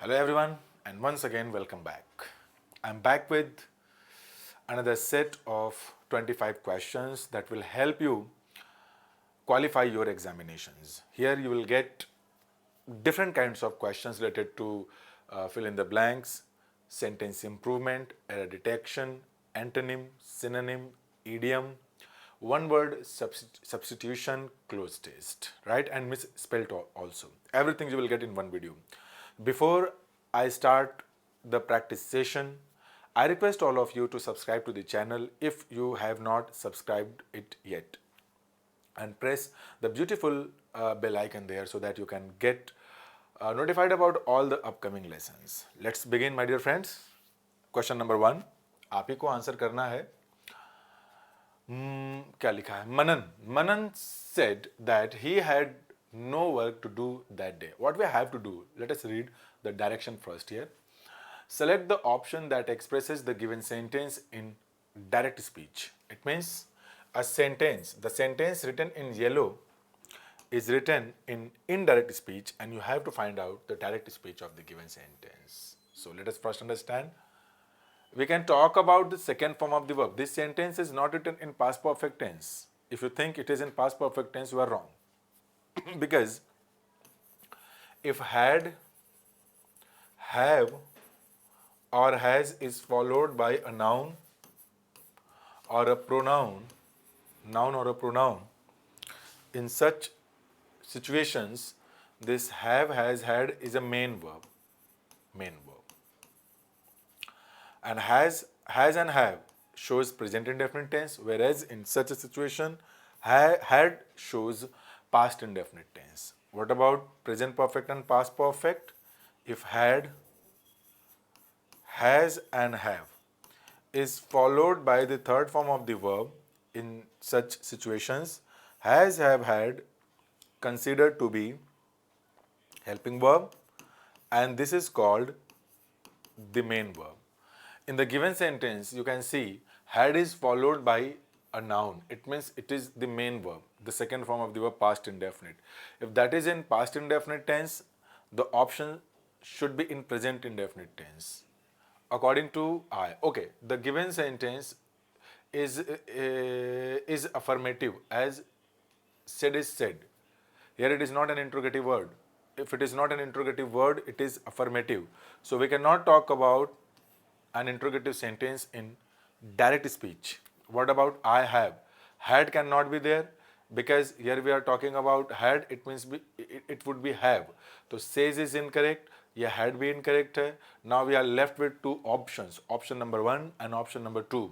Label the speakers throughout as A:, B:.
A: Hello, everyone, and once again, welcome back. I'm back with another set of 25 questions that will help you qualify your examinations. Here, you will get different kinds of questions related to fill in the blanks, sentence improvement, error detection, antonym, synonym, idiom, one word substitution, close test, right? And misspelled also. Everything you will get in one video. Before I start the practice session, I request all of you to subscribe to the channel if you have not subscribed it yet, and press the beautiful bell icon there so that you can get notified about all the upcoming lessons. Let's begin, my dear friends. Question number 1, आप ही को answer करना है. क्या लिखा है? मनन said that he had no work to do that day. What we have to do? Let us read the direction first here. Select the option that expresses the given sentence in direct speech. It means a sentence, the sentence written in yellow is written in indirect speech, and you have to find out the direct speech of the given sentence. So let us first understand. We can talk about the second form of the verb. This sentence is not written in past perfect tense. If you think it is in past perfect tense, you are wrong. Because if had, have, or has is followed by a noun or a pronoun, noun or a pronoun, in such situations, this have, has, had is a main verb. And has and have shows present indefinite tense, whereas in such a situation, had shows past indefinite tense. What about present perfect and past perfect? If had, has, and have is followed by the third form of the verb, in such situations, has, have, had considered to be helping verb, and this is called the main verb. In the given sentence, you can see had is followed by a noun. It means it is the main verb, the second form of the verb, past indefinite. If that is in past indefinite tense, the option should be in present indefinite tense. According to I, okay, the given sentence is affirmative, as said is said. Here it is not an interrogative word. If it is not an interrogative word, it is affirmative. So we cannot talk about an interrogative sentence in direct speech. What about I have? Had cannot be there, because here we are talking about had, it means it would be have. So says is incorrect, yeah, had be incorrect hai. Now we are left with two options, option number 1 and option number 2.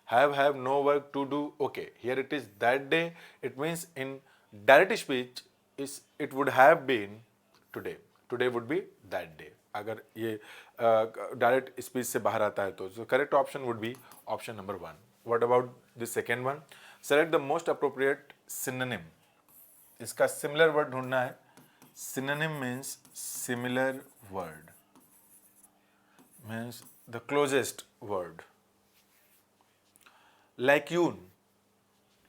A: Have no work to do. Okay, here it is that day. It means in direct speech it would have been today. Today would be that day. अगर ये direct speech से बाहर आता है तो correct option would be option number 1. What about the second one? Select the most appropriate synonym. इसका similar word ढूंढना है. Synonym means similar word, means the closest word. Lacune.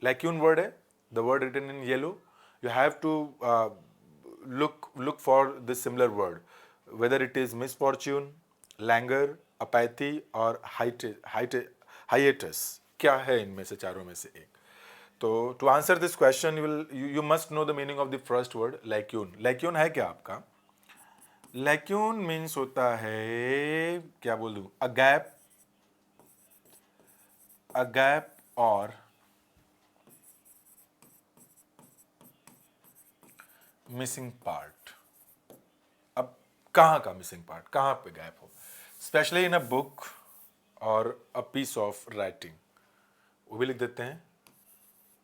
A: Lacune word है, the word written in yellow. You have to look for the similar word, whether it is misfortune, languor, apathy or hiatus. क्या है इनमें से चारों में से एक? तो to answer this question you must know the meaning of the first word, lacune. Lacune है क्या आपका? Lacune means होता है, क्या बोल दूं, a gap or missing part. अब कहाँ का मिसिंग पार्ट, कहाँ पे गैप हो? स्पेशली इन अ बुक और अ पीस ऑफ राइटिंग, वो भी लिख देते हैं.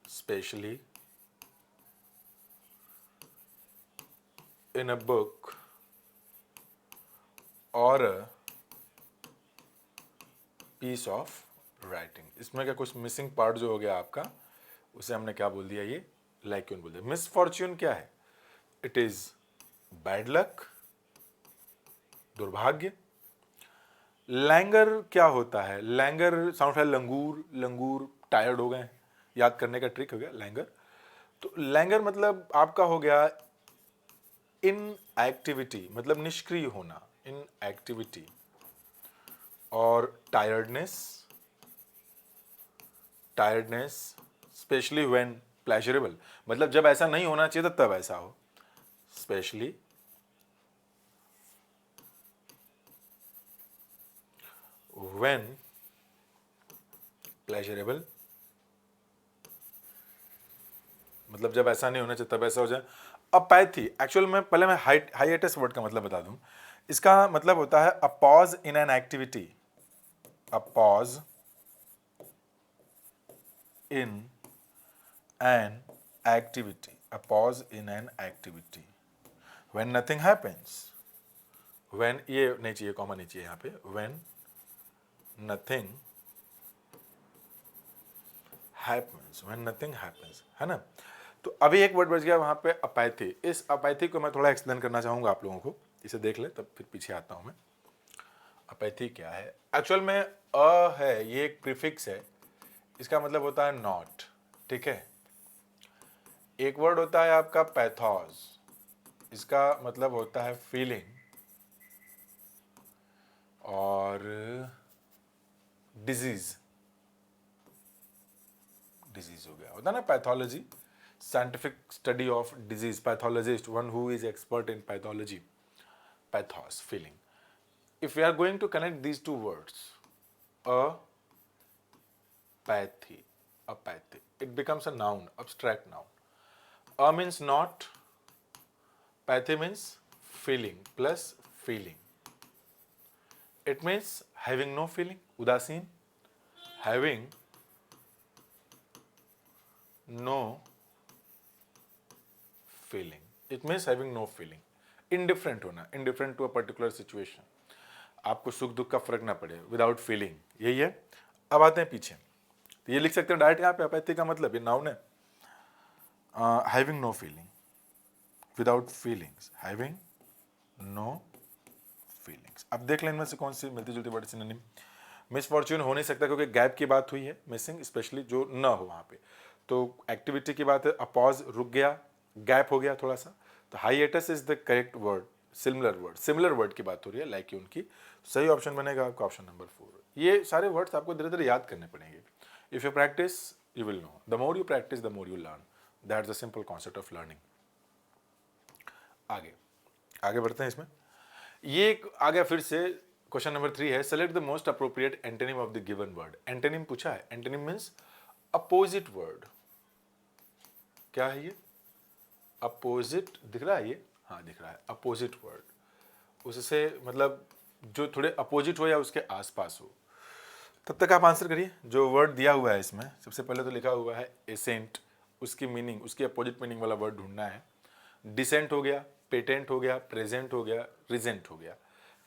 A: स्पेशली इन अ बुक और अ पीस ऑफ राइटिंग. इसमें क्या कुछ मिसिंग पार्ट जो हो गया आपका, उसे हमने क्या बोल दिया? ये लैक्यून बोल दिया. मिसफॉर्च्यून क्या है? इट इज बैड लक, दुर्भाग्य. लैंगर क्या होता है? लैंगर साउंड है लंगूर. लंगूर टायर्ड हो गए, याद करने का ट्रिक हो गया लैंगर. तो लैंगर मतलब आपका हो गया इन एक्टिविटी, मतलब निष्क्रिय होना, inactivity or tiredness especially when pleasurable, मतलब जब ऐसा नहीं होना चाहिए तो तब ऐसा हो, especially when pleasurable, मतलब जब ऐसा नहीं होना चाहिए तब ऐसा हो जाए। अपैथी, एक्चुअल में पहले मैं हाइएटस वर्ड का मतलब बता दूं। इसका मतलब होता है a pause in an activity, a pause in an activity, a pause in an activity when nothing happens, when, ये नहीं चाहिए, कॉमा नहीं चाहिए यहाँ पे, when nothing happens, when nothing happens, है ना। तो अभी एक वर्ड बच गया वहां पे, अपैथी। इस अपैथी को मैं थोड़ा एक्सप्लेन करना चाहूंगा आप लोगों को, इसे देख ले तब फिर पीछे आता हूं मैं। अपैथी क्या है? एक्चुअल में अ है, ये एक प्रीफिक्स है, इसका मतलब होता है नॉट, ठीक है। एक वर्ड होता है आपका पैथोस, इसका मतलब होता है फीलिंग और डिजीज, डिजीज हो गया, होता है ना pathology, scientific study of disease, pathologist, one who is expert in pathology, pathos, feeling. If we are going to connect these two words, apathy, apathy, it becomes a noun, abstract noun. Means not, pathy means feeling plus feeling. It means having no feeling, udasin, having no feeling. It means having no feeling. Indifferent होना, indifferent to a particular situation. आपको सुख दुख का फर्क ना पड़े, without feeling, यही है। अब आते हैं पीछे, तो ये लिख सकते हैं डायरेक्ट यहाँ पे, अपैथी का मतलब ये नाउन है, having no feeling, without feelings, having no feelings. अब देख लें इनमें से कौन सी मिलती जुलती वर्ड सिनोनिम। मिसफॉर्च्यून हो नहीं सकता क्योंकि गैप की बात हुई है, मिसिंग स्पेशली जो न हो वहाँ पे। तो एक्टिविटी की बात है, अपॉज रुक गया, गैप हो गया थोड़ा सा, तो hiatus is the correct word. Similar word की बात हो रही है, लाइक उनकी, सही ऑप्शन बनेगा आपका ऑप्शन नंबर 4। ये सारे वर्ड्स आपको धीरे धीरे याद करने पड़ेंगे। If you practice you will know, the more you practice the more you learn, that's the simple concept of learning. आगे आगे बढ़ते हैं इसमें। ये एक आ गया फिर से, क्वेश्चन नंबर 3 है, select the most appropriate antonym of the given word. Antonym पूछा है, एंटोनिम मींस अपोजिट वर्ड। क्या है ये? अपोजिट, दिख रहा है ये? हाँ दिख रहा है, अपोजिट वर्ड, उससे मतलब जो थोड़े अपोजिट हो या उसके आसपास हो। तब तक आप आंसर करिए जो वर्ड दिया हुआ है इसमें। सबसे पहले तो लिखा हुआ है एसेंट, उसकी मीनिंग, उसकी अपोजिट मीनिंग वाला वर्ड ढूंढना है। डिसेंट हो गया, पेटेंट हो गया, प्रेजेंट हो गया, रिजेंट हो गया,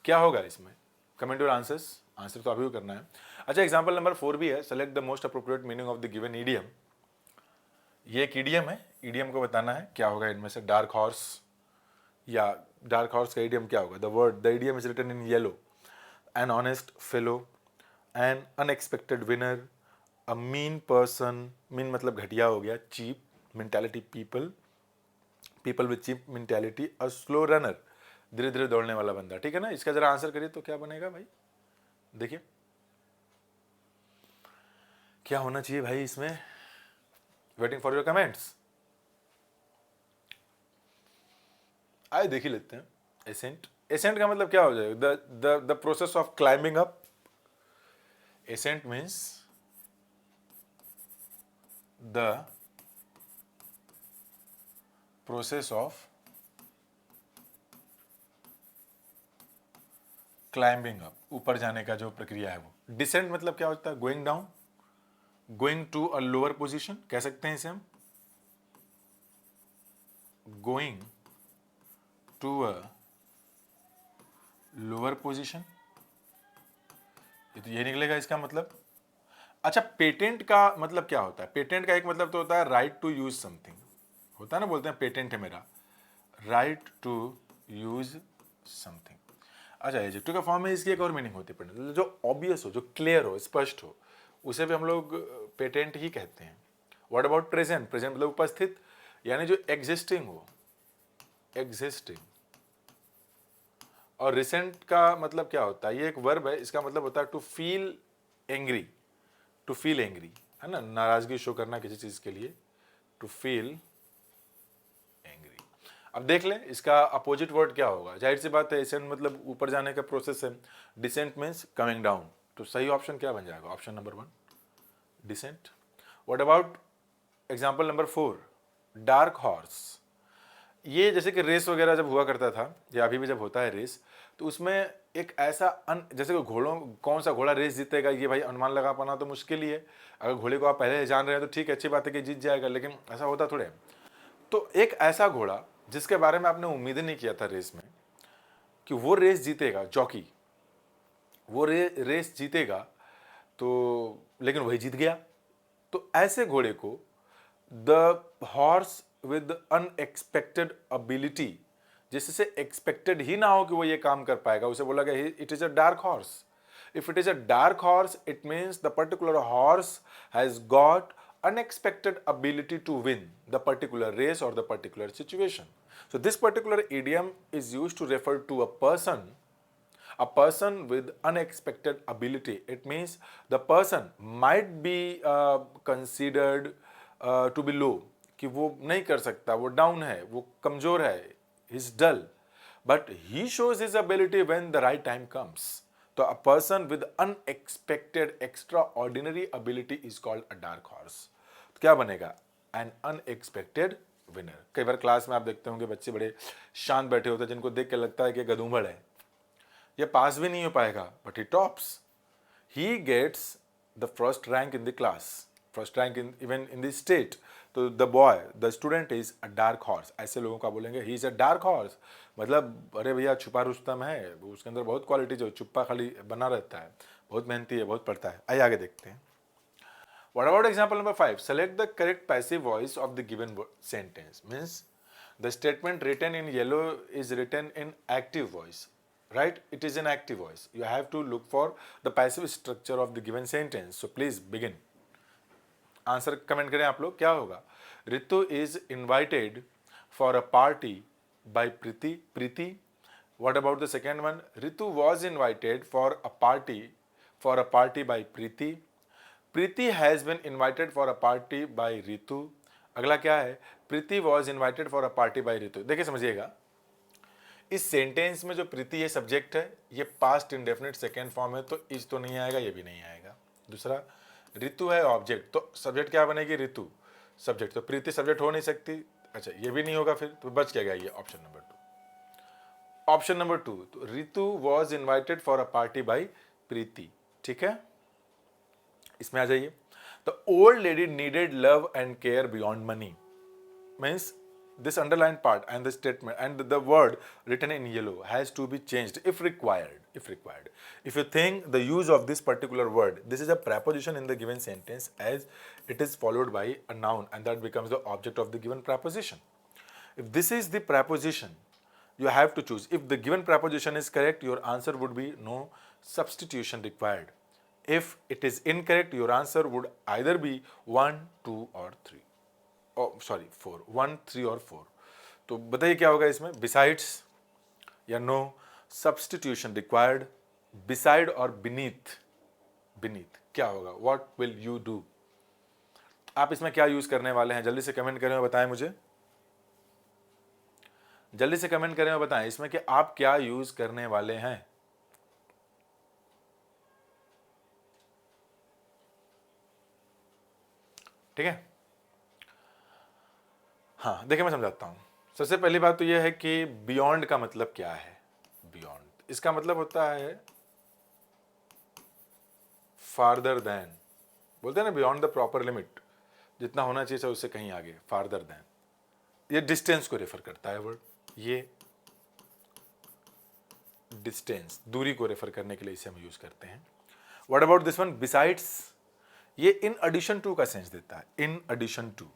A: क्या होगा इसमें? कमेंट योर आंसर्स, आंसर तो अभी करना है। अच्छा, एग्जाम्पल नंबर 4 भी है, select the most appropriate meaning of the given idiom. ये एक ईडियम है, ईडियम को बताना है क्या होगा इनमें से। डार्क हॉर्स, या डार्क हॉर्स का ईडियम क्या होगा? The idiom is written in yellow, an honest fellow, an unexpected winner, a mean person, mean मतलब घटिया हो गया, cheap mentality people, people with cheap mentality, a slow runner, धीरे धीरे दौड़ने वाला बंदा। ठीक है ना, इसका जरा आंसर करिए तो क्या बनेगा भाई, देखिए क्या होना चाहिए भाई इसमें। Waiting for your comments. आइए देख ही लेते हैं। एसेंट, एसेंट का मतलब क्या हो जाएगा? The process of climbing up. Ascent means the process of climbing up, ऊपर जाने का जो प्रक्रिया है वो। डिसेंट मतलब क्या होता है? Going down, going to a lower position, कह सकते हैं इसे हम, going to a lower position, ये तो ये निकलेगा इसका मतलब। अच्छा, पेटेंट का मतलब क्या होता है? पेटेंट का एक मतलब तो होता है राइट टू यूज समथिंग, होता है ना, बोलते हैं पेटेंट है मेरा, राइट टू यूज समथिंग। अच्छा, एडजेक्टिव का फॉर्म में इसकी एक और मीनिंग होती है पेटेंट, जो ऑब्वियस हो, जो क्लियर हो, स्पष्ट हो, उसे भी हम लोग पेटेंट ही कहते हैं। What about present? प्रेजेंट मतलब उपस्थित, यानी जो एग्जिस्टिंग हो, एग्जिस्टिंग, और रिसेंट का मतलब क्या होता है, ये एक वर्ब है, इसका मतलब होता है to feel angry, to feel angry, है ना, नाराजगी शो करना किसी चीज के लिए, टू फील एंग्री। अब देख लें इसका अपोजिट वर्ड क्या होगा, जाहिर सी बात है एसेंट मतलब ऊपर जाने का प्रोसेस है, डिसेंट मीन्स कमिंग डाउन, तो सही ऑप्शन क्या बन जाएगा, option number 1 decent. What about example number 4 dark horse. ये जैसे कि रेस वगैरह जब हुआ करता था या अभी भी जब होता है रेस, तो उसमें एक ऐसा जैसे कि घोड़ों, कौन सा घोड़ा रेस जीतेगा ये भाई अनुमान लगा पाना तो मुश्किल ही है। अगर घोड़े को आप पहले से जान रहे हैं तो ठीक है, अच्छी बात है कि जीत जाएगा, लेकिन ऐसा होता थोड़े। तो एक ऐसा घोड़ा जिसके बारे में आपने उम्मीद नहीं किया था रेस में कि वो रेस जीतेगा, जॉकी वो रेस जीतेगा, तो लेकिन वही जीत गया। तो ऐसे घोड़े को the horse with unexpected ability, जिससे एक्सपेक्टेड ही ना हो कि वो ये काम कर पाएगा, उसे बोला गया it is a dark horse. If it is a dark horse it means the particular horse has got unexpected ability to win the particular race or the particular situation. So this particular idiom is used to refer to a person with unexpected ability. It means the person might be considered to be low, कि वो नहीं कर सकता, वो down है, वो कमजोर है, he is dull, but he shows his ability when the right time comes. तो a person with unexpected extraordinary ability is called a dark horse. तो क्या बनेगा, an unexpected winner। कई बार क्लास में आप देखते होंगे बच्चे बड़े शांत बैठे होते हैं जिनको देख के लगता है कि गधूमड़ है, ये पास भी नहीं हो पाएगा, but he tops, he gets the first rank in the class, first rank in even in the state. तो the boy, the student is a dark horse, ऐसे लोगों का बोलेंगे he is a dark horse, मतलब अरे भैया छुपा रुस्तम है, उसके अंदर बहुत क्वालिटी, जो छुपा खाली बना रहता है, बहुत मेहनती है, बहुत पढ़ता है। आइए आगे देखते हैं। What about example number 5? Select the correct passive voice of the given sentence. Means the statement written in yellow is written in active voice, right? It is in active voice. You have to look for the passive structure of the given sentence. So please begin. Answer comment करें आप लोग, क्या होगा। Ritu is invited for a party by Preeti, Preeti. What about the second one, Ritu was invited for a party by Preeti, Preeti has been invited for a party by Ritu. अगला क्या है, Preeti was invited for a party by Ritu. देखिए समझिएगा, इस सेंटेंस में जो प्रीति ये subject है, ये पास्ट इंडेफिनिट सेकेंड फॉर्म है, तो इज तो नहीं आएगा, ये भी नहीं आएगा। दूसरा, ऋतु है ऑब्जेक्ट, तो सब्जेक्ट क्या बनेगी, ऋतु सब्जेक्ट, तो प्रीति सब्जेक्ट हो नहीं सकती, अच्छा ये भी नहीं होगा, फिर तो बच क्या गया ये ऑप्शन नंबर 2। ऑप्शन नंबर 2, तो Ritu was invited for a party by Preeti, ठीक है। इसमें आ जाइए, the old lady needed love and care beyond money, means this underlined part and the statement and the word written in yellow has to be changed if required. If you think the use of this particular word, this is a preposition in the given sentence, as it is followed by a noun and that becomes the object of the given preposition. If this is the preposition, you have to choose. If the given preposition is correct, your answer would be no substitution required. If it is incorrect, your answer would either be 1, 2 or 3, sorry 4, 1, 3 और 4। तो बताइए क्या होगा इसमें, besides या no substitution required, beside और beneath, beneath क्या होगा, व्हाट विल यू डू। आप इसमें क्या यूज करने वाले हैं, जल्दी से कमेंट करें और बताएं मुझे, जल्दी से कमेंट करें और बताएं इसमें कि आप क्या यूज करने वाले हैं। ठीक है, हाँ देखिए मैं समझाता हूँ। सबसे पहली बात तो यह है कि बियॉन्ड का मतलब क्या है। बियॉन्ड, इसका मतलब होता है फार्दर देन, बोलते हैं ना बियॉन्ड द प्रॉपर लिमिट, जितना होना चाहिए उससे कहीं आगे, फार्दर देन। ये डिस्टेंस को रेफर करता है वर्ड, ये डिस्टेंस, दूरी को रेफर करने के लिए इसे हम यूज करते हैं। What about this one, besides, ये इन एडिशन टू का सेंस देता है, इन एडिशन टू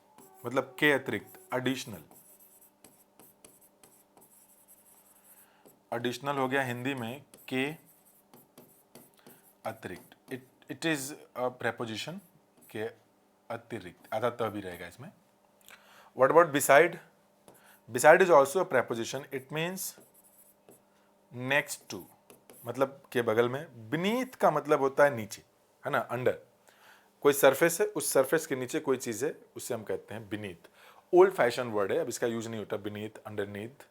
A: मतलब के अतिरिक्त, एडिशनल, एडिशनल हो गया हिंदी में के अतिरिक्त, इट इज अ प्रेपोजिशन के अतिरिक्त, आधा त भी रहेगा इसमें। What about beside, beside is also a preposition, it means next to मतलब के बगल में, बीनीथ का मतलब होता है नीचे, है ना, अंडर। कोई सरफेस है, उस सरफेस के नीचे कोई चीज़ है, उससे हम कहते हैं बीनीथ। ओल्ड फैशन वर्ड है, अब इसका यूज नहीं होता बीनीथ, अंडरनीथ।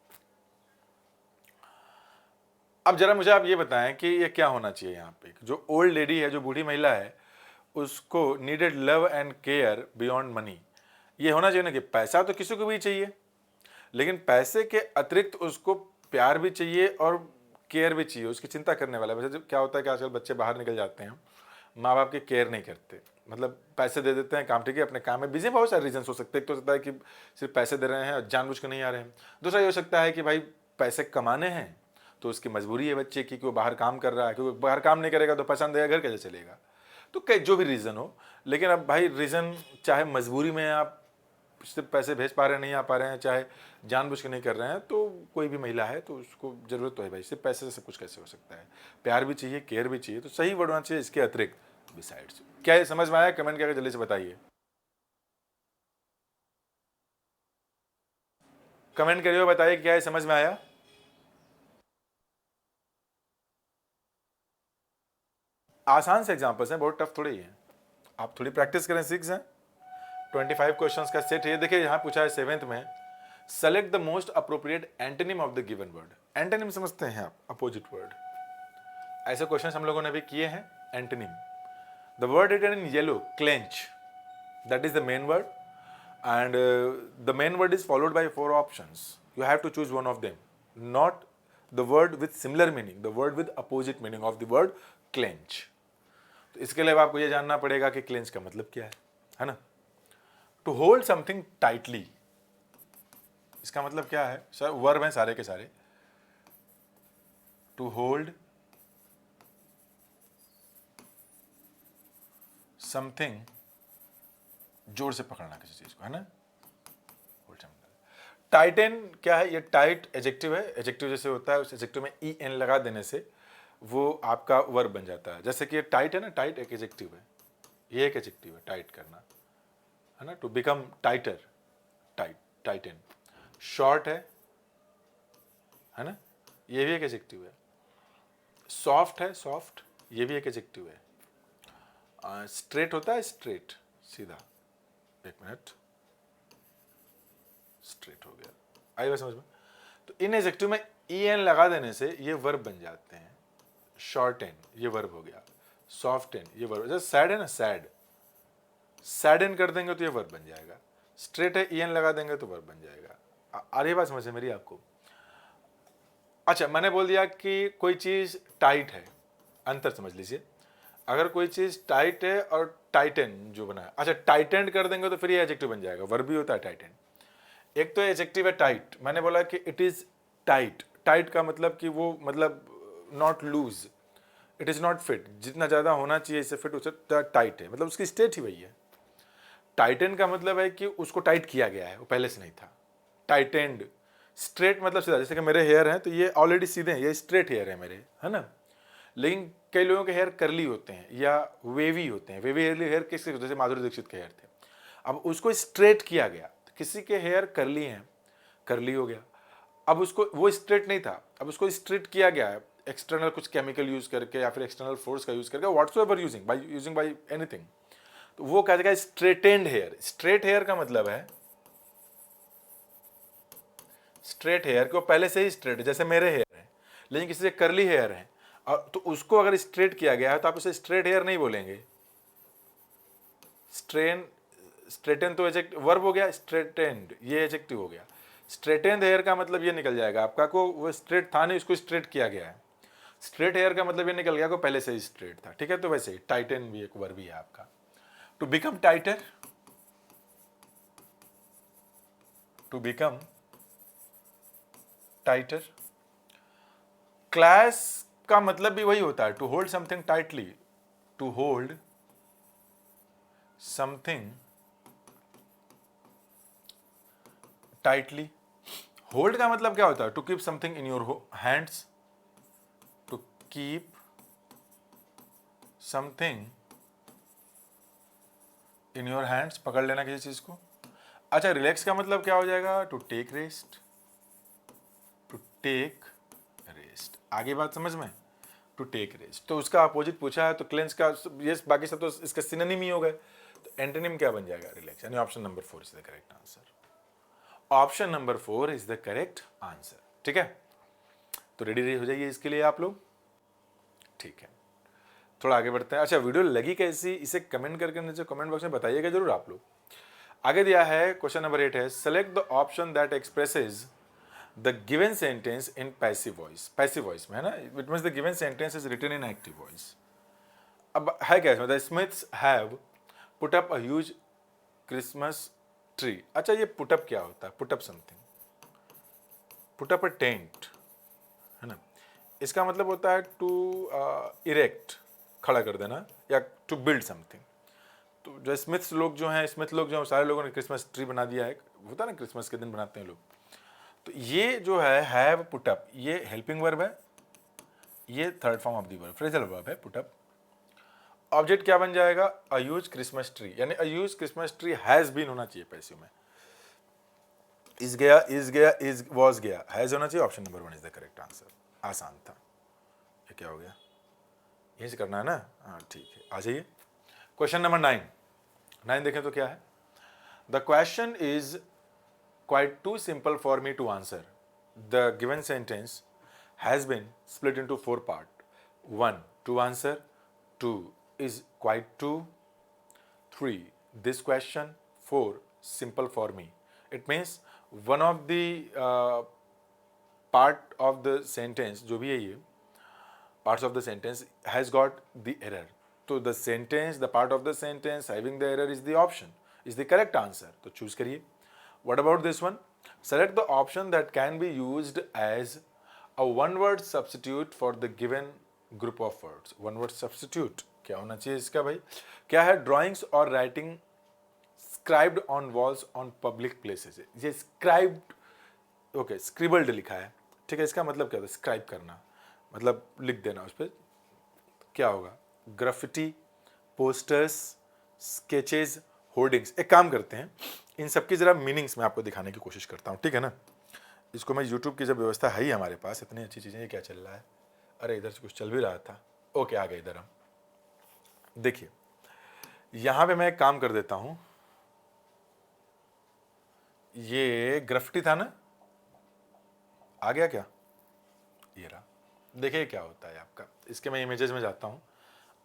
A: अब जरा मुझे आप ये बताएं कि ये क्या होना चाहिए यहाँ पे। जो ओल्ड लेडी है, जो बूढ़ी महिला है, उसको needed love and care beyond money. ये होना चाहिए ना कि पैसा तो किसी को भी चाहिए, लेकिन पैसे के अतिरिक्त उसको प्यार भी चाहिए और केयर भी चाहिए, उसकी चिंता करने वाला। वैसे क्या होता है कि आजकल बच्चे बाहर निकल जाते हैं, माँ बाप की केयर नहीं करते, मतलब पैसे दे देते हैं, काम ठीक है, अपने काम में बिजी। बहुत सारे रीजन हो सकते हैं। एक तो हो सकता है कि सिर्फ पैसे दे रहे हैं और जानबूझ के नहीं आ रहे हैं। दूसरा ये हो सकता है कि भाई पैसे कमाने हैं तो उसकी मजबूरी है बच्चे की कि वो बाहर काम कर रहा है, क्योंकि बाहर काम नहीं करेगा तो पैसा नहीं देगा, घर कैसे चलेगा। तो कई जो भी रीज़न हो, लेकिन अब भाई रीज़न चाहे मजबूरी में आप सिर्फ पैसे भेज पा रहे हैं, नहीं आ पा रहे हैं, चाहे जानबूझ के नहीं कर रहे हैं, तो कोई भी महिला है तो उसको ज़रूरत तो है भाई। सिर्फ पैसे से सब कुछ कैसे हो सकता है, प्यार भी चाहिए, केयर भी चाहिए। तो सही वर्ड होना चाहिए इसके अतिरिक्त, बिसाइड्स। क्या ये समझ में आया? कमेंट करके जल्दी से बताइए, कमेंट करिए, बताइए क्या ये समझ में आया। आसान से एग्जाम्पल्स हैं, बहुत टफ थोड़ी है। आप थोड़ी प्रैक्टिस करें, सीख जाएं। 25 क्वेश्चंस का सेट है। देखिए यहाँ पूछा है 7th में, select the most appropriate antonym of the given word. Antonym समझते हैं आप, अपोजिट वर्ड। ऐसे क्वेश्चंस हम लोगों ने भी किए हैं। Antonym, the word written in yellow, clench, that is the main word, and the main word is followed by 4 options. You have to choose one of them, not the word with similar meaning, the word with opposite meaning of the word clench. तो इसके लिए आपको ये जानना पड़ेगा कि clench का मतलब क्या है ना। to hold something tightly, इसका मतलब क्या है? सर वर्ब हैं सारे के सारे। to hold something, जोर से पकड़ना किसी चीज को, है ना। टाइटन क्या है? ये टाइट एजेक्टिव है। एजेक्टिव जैसे होता है, उस एजेक्टिव में ई एन लगा देने से वो आपका वर्ब बन जाता है। जैसे कि ये टाइट है ना, टाइट एक एजेक्टिव है, ये एक एजेक्टिव है, टाइट करना, है ना, to become tighter, tight, tighten. Short है ना, ये भी एक एजेक्टिव है। सॉफ्ट है, सॉफ्ट, ये भी एक एजेक्टिव है। स्ट्रेट होता है, स्ट्रेट, सीधा। एक मिनट, स्ट्रेट हो गया, आई बात समझ में। तो इन एडजेक्टिव में ई एन लगा देने से ये वर्ब बन जाते हैं। शॉर्ट एन, ये वर्ब हो गया। सॉफ्ट एन, ये वर्ब। जैसे सैड है ना, सैड, सैड एन कर देंगे तो ये वर्ब बन जाएगा। स्ट्रेट है, ई एन लगा देंगे तो वर्ब बन जाएगा। आ रही बात समझ में मेरी आपको? अच्छा, मैंने बोल दिया कि कोई चीज़ टाइट है, अंतर समझ लीजिए। अगर कोई चीज़ टाइट है और टाइटन जो बना है, अच्छा टाइटेंड कर देंगे तो फिर ये एडजेक्टिव बन जाएगा, वर्ब भी होता है टाइटेंड। एक तो एडजेक्टिव है टाइट, मैंने बोला कि इट इज टाइट। टाइट का मतलब कि वो मतलब not lose, it is not fit, जितना ज़्यादा होना चाहिए इससे फिट उससे टाइट है, मतलब उसकी स्टेट ही वही है। टाइटन का मतलब है कि उसको टाइट किया गया है, वो पहले से नहीं था। टाइटेंड, स्ट्रेट मतलब सीधा, जैसे कि मेरे हेयर हैं तो ये ऑलरेडी सीधे हैं, ये स्ट्रेट हेयर है मेरे, है ना। लेकिन कई लोगों के हेयर कर्ली होते हैं या वेवी होते हैं। वेवी हेयर किसके, जैसे माधुरी दीक्षित के हेयर थे, अब उसको स्ट्रेट किया गया। किसी के हेयर कर्ली हैं, कर्ली हो गया। अब उसको, वो स्ट्रेट नहीं था, अब उसको स्ट्रेट किया गया है एक्सटर्नल कुछ केमिकल यूज करके या फिर एक्सटर्नल फोर्स का यूज करके, व्हाट्सोएवर यूजिंग बाय एनीथिंग, तो वो कह देगा स्ट्रेटेंड हेयर। स्ट्रेट हेयर का मतलब है, स्ट्रेट हेयर को पहले से ही स्ट्रेट है, जैसे मेरे हेयर हैं, लेकिन किसी से कर्ली हेयर है और तो उसको अगर स्ट्रेट किया गया है तो आप उसे स्ट्रेट हेयर नहीं बोलेंगे। स्ट्रेटन तो एजेक्टिव वर्ब हो गया, स्ट्रेटेंड ये एजेक्टिव हो गया। स्ट्रेटेंड हेयर का मतलब ये निकल जाएगा आपका को वो स्ट्रेट था नहीं, उसको स्ट्रेट किया गया है। स्ट्रेट हेयर का मतलब ये निकल गया को पहले से ही स्ट्रेट था, ठीक है। तो वैसे ही टाइटन भी एक वर्ब ही है आपका। To become tighter, to become tighter. Clasp का मतलब भी वही होता है, to hold something tightly, to hold something tightly. Hold का मतलब क्या होता है? To keep something in your hands, to keep something in your hands, पकड़ लेना किसी चीज को। अच्छा, रिलैक्स का मतलब क्या हो जाएगा? To take rest, to take rest. Rest. आगे बात समझ में? टू टेक रेस्ट, तो उसका अपोजिट पूछा है, तो क्लेंस का ये बाकी सब तो इसका सिनोनिम ही हो गए। तो एंटोनिम क्या बन जाएगा? रिलैक्स। यानी option number 4 is the correct answer. Option number 4 is the correct answer. ठीक है, तो रेडी हो जाइए इसके लिए आप लोग। ठीक है, थोड़ा आगे बढ़ते हैं। अच्छा, वीडियो लगी कैसी, इसे कमेंट करके नीचे कमेंट बॉक्स में बताइएगा जरूर आप लोग। आगे दिया है क्वेश्चन नंबर 8 है, select the option that expresses the given sentence in passive voice. Passive voice में है ना, it means the given sentence is written in active voice. अब है क्या इसमें? The Smiths have put up a huge Christmas tree. अच्छा, ये put up क्या होता है? Put up something, put up a tent, है ना। इसका मतलब होता है टू इरेक्ट, खड़ा कर देना, या टू बिल्ड समथिंग। तो जो स्मिथ्स लोग जो हैं, स्मिथ लोग जो हैं, सारे लोगों ने क्रिसमस ट्री बना दिया है, होता है ना क्रिसमस के दिन बनाते हैं लोग। तो ये जो है हैव पुटअप, ये हेल्पिंग वर्ब है, ये third form of the verb, phrasal verb है पुटअप। ऑब्जेक्ट क्या बन जाएगा? अ ह्यूज क्रिसमस ट्री, यानी a huge Christmas tree has been होना चाहिए पैसिव में। इज गया, इज वॉज गया, हैज होना चाहिए। Option number 1 is the correct answer. आसान था। ये क्या हो गया? यही से करना है ना? हाँ ठीक है, आ जाइए क्वेश्चन नंबर 9 देखें तो क्या है। The question is quite too simple for me to answer. The given sentence has been split into 4 parts. 1. To answer. 2. Is quite too. 3. This question. 4. Simple for me. It means one of the part of the sentence, जो भी है ये parts of the sentence has got the error. So the sentence, the part of the sentence having the error is the option, is the correct answer. तो choose करिए. What about this one? Select the option that can be used as a one-word substitute for the given group of words. One-word substitute क्या होना चाहिए इसका भाई? क्या है? Drawings or writing scribed on walls on public places. ये scribed, okay, scribbled लिखा है, ठीक है। इसका मतलब क्या होता है? स्क्राइब करना, मतलब लिख देना उस पर। क्या होगा? Graffiti, posters, sketches, hoardings. एक काम करते हैं, इन सब की जरा मीनिंग्स मैं आपको दिखाने की कोशिश करता हूँ, ठीक है ना। इसको मैं यूट्यूब की जब व्यवस्था है ही हमारे पास, इतनी अच्छी चीज़ें, ये क्या चल रहा है? अरे इधर से कुछ चल भी रहा था। ओके, आ गए इधर हम। देखिए, यहाँ पे मैं एक काम कर देता हूँ, ये ग्राफिटी था ना, आ गया क्या? ये रहा। देखिए क्या होता है आपका, इसके मैं इमेजेस में जाता हूँ,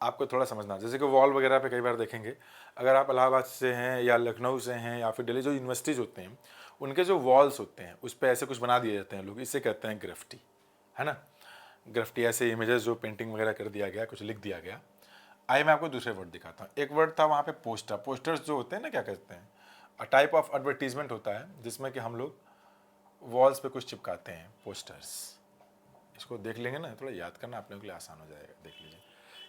A: आपको थोड़ा समझना। जैसे कि वॉल वगैरह पे कई बार देखेंगे, अगर आप इलाहाबाद से हैं या लखनऊ से हैं या फिर दिल्ली, जो यूनिवर्सिटीज़ होते हैं उनके जो वॉल्स होते हैं उस पर ऐसे कुछ बना दिए जाते हैं लोग, इसे कहते हैं ग्राफिटी, है ना। ग्राफिटी ऐसे इमेजेस जो पेंटिंग वगैरह कर दिया गया, कुछ लिख दिया गया। आइए मैं आपको दूसरे वर्ड दिखाता हूँ। एक वर्ड था वहाँ पे पोस्टर। पोस्टर्स जो होते हैं ना, क्या कहते हैं, अ टाइप ऑफ एडवर्टीजमेंट होता है जिसमें कि हम लोग वॉल्स पे कुछ चिपकाते हैं, पोस्टर्स। इसको देख लेंगे ना, थोड़ा याद करना अपने के लिए आसान हो जाएगा। देख लीजिए,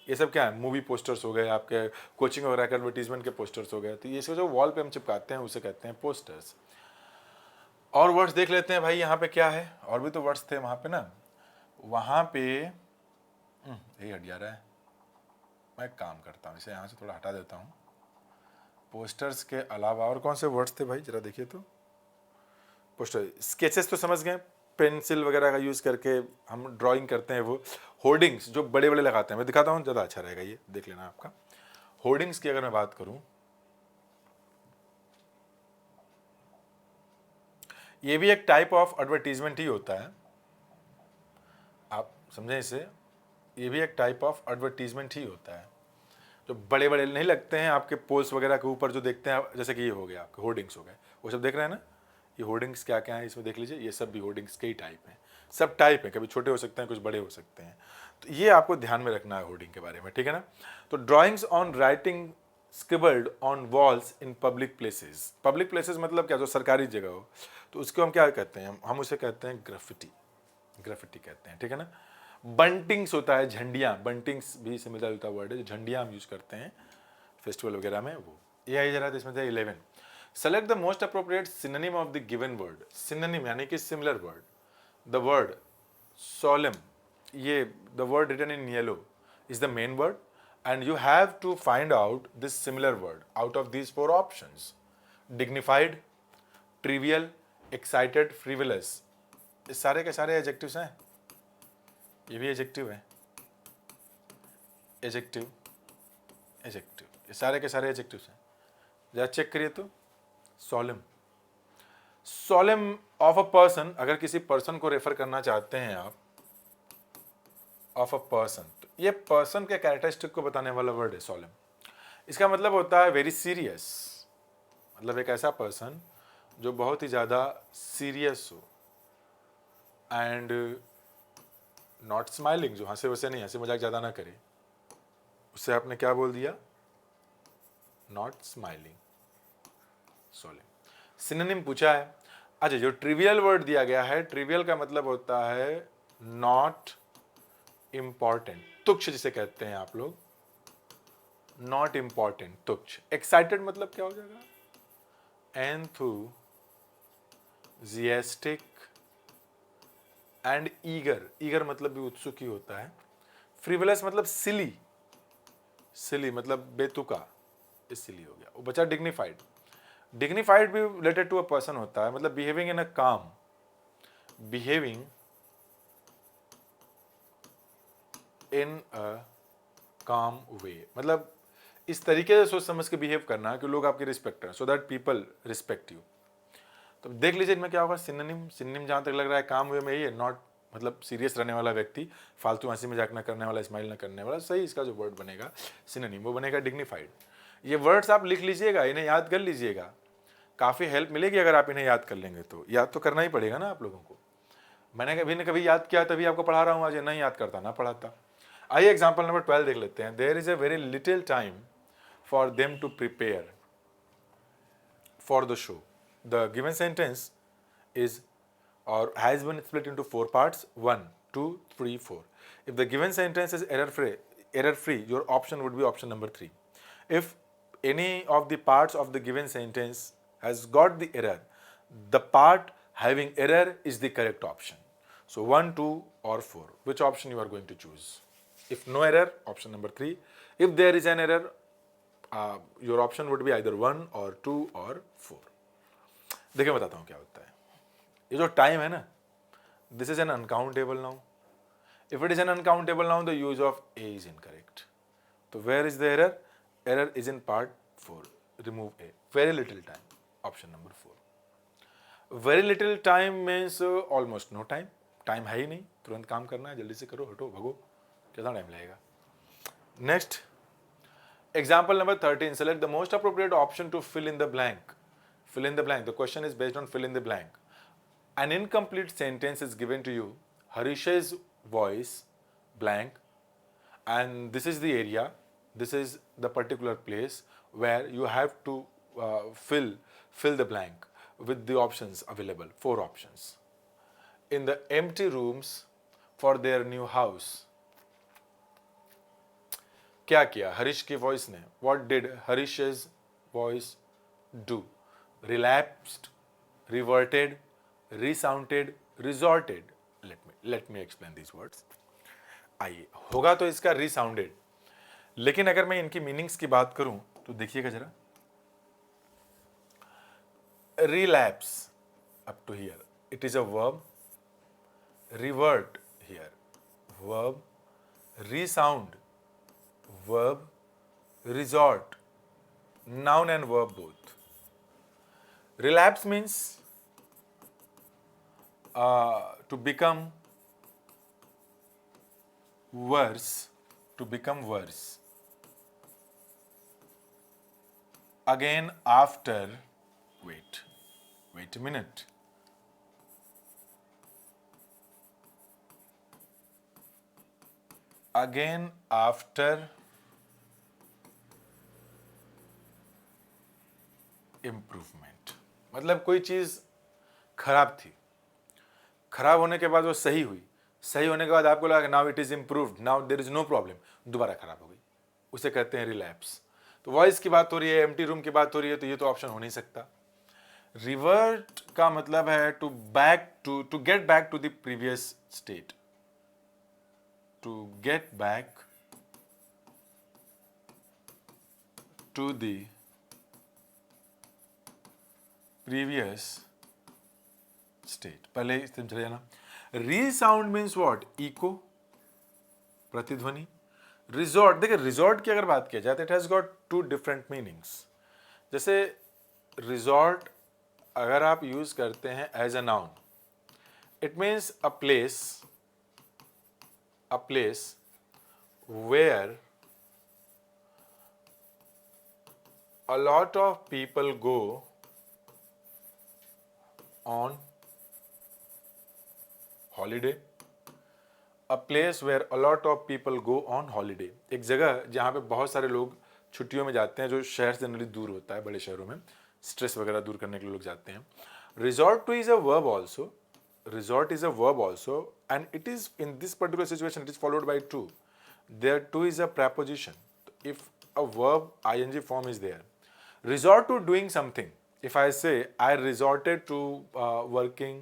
A: ये सब क्या है? मूवी पोस्टर्स हो गए, आपके कोचिंग वगैरह के एडवर्टीजमेंट के पोस्टर्स हो गए। तो ये सब जो वॉल पे हम चिपकाते हैं उसे कहते हैं पोस्टर्स। और वर्ड्स देख लेते हैं भाई, यहाँ पे क्या है? और भी तो वर्ड्स थे वहाँ पे ना, वहाँ पे यही हट जा रहा है। मैं एक काम करता हूँ, इसे यहाँ से थोड़ा हटा देता हूँ। पोस्टर्स के अलावा और कौन से वर्ड्स थे भाई, जरा देखिए तो। पोस्टर, स्केचेस तो समझ गए, पेंसिल वगैरह का यूज़ करके हम ड्राइंग करते हैं। वो होर्डिंग्स जो बड़े बड़े लगाते हैं, मैं दिखाता हूँ, ज़्यादा अच्छा रहेगा, ये देख लेना आपका। होर्डिंग्स की अगर मैं बात करूँ, ये भी एक टाइप ऑफ एडवर्टीजमेंट ही होता है, आप समझें इसे। ये भी एक टाइप ऑफ एडवर्टीजमेंट ही होता है, जो बड़े बड़े नहीं लगते हैं आपके पोल्स वगैरह के ऊपर जो देखते हैं, जैसे कि ये हो गया आपके होर्डिंग्स हो गए, वो सब देख रहे हैं ना। ये होर्डिंग्स क्या क्या है इसमें देख लीजिए, ये सब भी होर्डिंग्स के ही टाइप हैं। सब टाइप हैं, कभी छोटे हो सकते हैं, कुछ बड़े हो सकते हैं। तो ये आपको ध्यान में रखना है होर्डिंग के बारे में, ठीक है ना। तो drawings on writing scribbled on walls in public places. Public places मतलब क्या? जो सरकारी जगह हो, तो उसको हम क्या कहते हैं? हम उसे कहते हैं ग्राफिटी। ग्राफिटी कहते हैं, ठीक है ना। बंटिंग्स होता है, झंडियाँ। बंटिंग्स भी से मिलता जुलता वर्ड है, जो झंडियाँ हम यूज़ करते हैं फेस्टिवल वगैरह में, वो। ये आई जरा, इसमें था 11। Select the most appropriate synonym of the given word. Synonym यानी कि similar word. The word solemn, ये the word written in yellow is the main word, and you have to find out this similar word out of these 4 options. Dignified, trivial, excited, frivolous, ये सारे के सारे adjectives हैं। ये भी adjective है, adjective, adjective, ये सारे के सारे एडजेक्टिव्स हैं। जरा चेक करिए तो, solemn, solemn of a person, अगर किसी पर्सन को रेफर करना चाहते हैं आप, ऑफ अ पर्सन, तो ये पर्सन के कैरेक्टरिस्टिक को बताने वाला वर्ड है सोलेम। इसका मतलब होता है वेरी सीरियस, मतलब एक ऐसा पर्सन जो बहुत ही ज़्यादा सीरियस हो, एंड नॉट स्माइलिंग, जो हंसे वैसे नहीं, हंसी मजाक ज़्यादा ना करे, उससे आपने क्या बोल दिया, नॉट स्माइलिंग, सोलेम। सिनोनिम पूछा है, अच्छा जो ट्रिवियल वर्ड दिया गया है, ट्रिवियल का मतलब होता है नॉट इंपॉर्टेंट, तुच्छ जिसे कहते हैं आप लोग, नॉट इंपॉर्टेंट, तुच्छ। एक्साइटेड मतलब क्या हो जाएगा, एंथुजियास्टिक, एंड ईगर, ईगर मतलब भी उत्सुक ही होता है। फ्रिवलस मतलब सिली, सिली मतलब बेतुका, सिली हो गया। वो बचा डिग्निफाइड, डिग्निफाइड भी रिलेटेड टू अ पर्सन होता है, मतलब बिहेविंग इन अ काम, बिहेविंग इन अ काम वे, मतलब इस तरीके से सोच समझ के बिहेव करना कि लोग आपकी रिस्पेक्ट करें, so that people respect you. तो देख लीजिए इनमें क्या होगा, सिनोनिम, सिनोनिम जहां तक लग रहा है काम वे में ही है, नॉट मतलब सीरियस रहने वाला व्यक्ति, फालतू हंसी मजाक ना करने वाला, स्माइल ना करने वाला, सही इसका जो वर्ड बनेगा सिनोनिम, वो बनेगा डिग्निफाइड। ये वर्ड्स आप लिख लीजिएगा, इन्हें याद कर लीजिएगा, काफ़ी हेल्प मिलेगी अगर आप इन्हें याद कर लेंगे तो। याद तो करना ही पड़ेगा ना आप लोगों को, मैंने कभी न कभी याद किया तभी आपको पढ़ा रहा हूँ, आज नहीं याद करता ना पढ़ाता। आइए एग्जाम्पल नंबर 12 देख लेते हैं। There is a very little time for them to prepare for the show. The given sentence is or has been split into four parts, 1, 2, 3, 4. If the given sentence is error free, your option would be option number 3. If any of the parts of the given sentence has got the error, the part having error is the correct option. So 1, 2 or 4, which option you are going to choose? If no error, option number 3. If there is an error, your option would be either 1 or 2 or 4. देखिए बताता हूँ क्या होता है। ये जो time है ना, this is an uncountable noun. If it is an uncountable noun, the use of A is incorrect. तो where is the error, error is in part 4, remove A, very little time, option number 4। Very little time means almost no time, time है ही नहीं, तुरंत काम करना है, जल्दी से करो, हटो भगो, कितना टाइम लगेगा। Next example number 13, select the most appropriate option to fill in the blank. Fill in the blank. The question is based on fill in the blank. An incomplete sentence is given to you. Harish's voice blank, and this is the area. This is the particular place where you have to fill the blank with the options available. 4 options. In the empty rooms for their new house. क्या किया हरीश की voice ने? What did Harish's voice do? Relapsed, reverted, resounded, resorted. Let me explain these words. आइए, होगा तो इसका resounded, लेकिन अगर मैं इनकी मीनिंग्स की बात करूं तो देखिएगा जरा। relapse up to here, it is a verb. revert here, verb. resound, verb. resort, noun and verb both. Relapse means to become worse, to become worse. Again after, wait a minute. Again after improvement. मतलब कोई चीज़ खराब थी, खराब होने के बाद वो सही हुई, सही होने के बाद आपको लगा now it is improved, now there is no problem, दोबारा खराब हो गई, उसे कहते हैं रिलैप्स। तो वॉइस की बात हो रही है, एम्प्टी रूम की बात हो रही है, तो ये तो ऑप्शन हो नहीं सकता। रिवर्ट का मतलब है to get back to the previous state, to get back to the previous state, पहले चले जाना। रीसाउंड मीन्स व्हाट, इको, प्रतिध्वनि। रिजॉर्ट, देखिए रिजॉर्ट की अगर बात किया जाए तो it has got two different meanings. जैसे रिजॉर्ट अगर आप यूज करते हैं as a noun, it means a place where a lot of people go on holiday. A place where a lot of people go on holiday. एक जगह जहाँ पे बहुत सारे लोग छुट्टियों में जाते हैं, जो शहर से जनरली दूर होता है, बड़े शहरों में स्ट्रेस वगैरह दूर करने के लिए लोग जाते हैं. Resort to is a verb also. Resort is a verb also, and it is in this particular situation it is followed by to. There to is a preposition. If a verb ing form is there, resort to doing something. If I say I resorted to working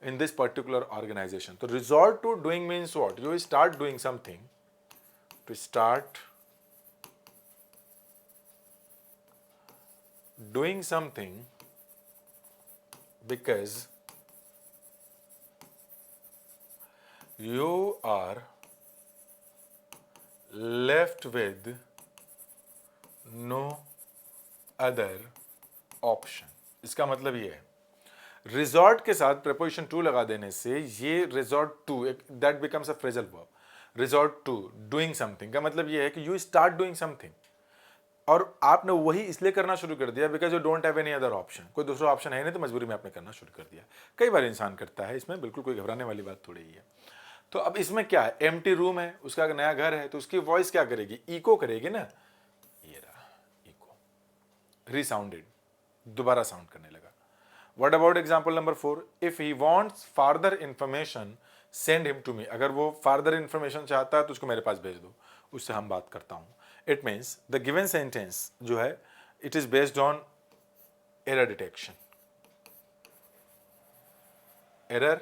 A: in this particular organization, so resort to doing means what? You start doing something. To start doing something because you are left with no other option. इसका मतलब ये है, resort के साथ preposition to लगा देने से ये resort to, that becomes a phrasal verb. Resort to doing something का मतलब ये है कि you start doing something, और आपने वही इसलिए करना शुरू कर दिया because you don't have any other option. कोई दूसरा ऑप्शन है नहीं तो मजबूरी में आपने करना शुरू कर दिया. कई बार इंसान करता है, इसमें बिल्कुल कोई घबराने वाली बात थोड़ी ही है. तो अब इसमें क्या है, एम्प्टी रूम है, उसका नया घर है, तो उसकी वॉइस क्या करेगी, इको करेगी ना. ये रहा इको, रिसाउंडेड, दोबारा साउंड करने लगा. What about example number 4, if he wants further information send him to me. अगर वो फर्दर इंफॉर्मेशन चाहता है तो उसको मेरे पास भेज दो, उससे हम बात करता हूं. It means the given sentence जो है it is based on error detection. Error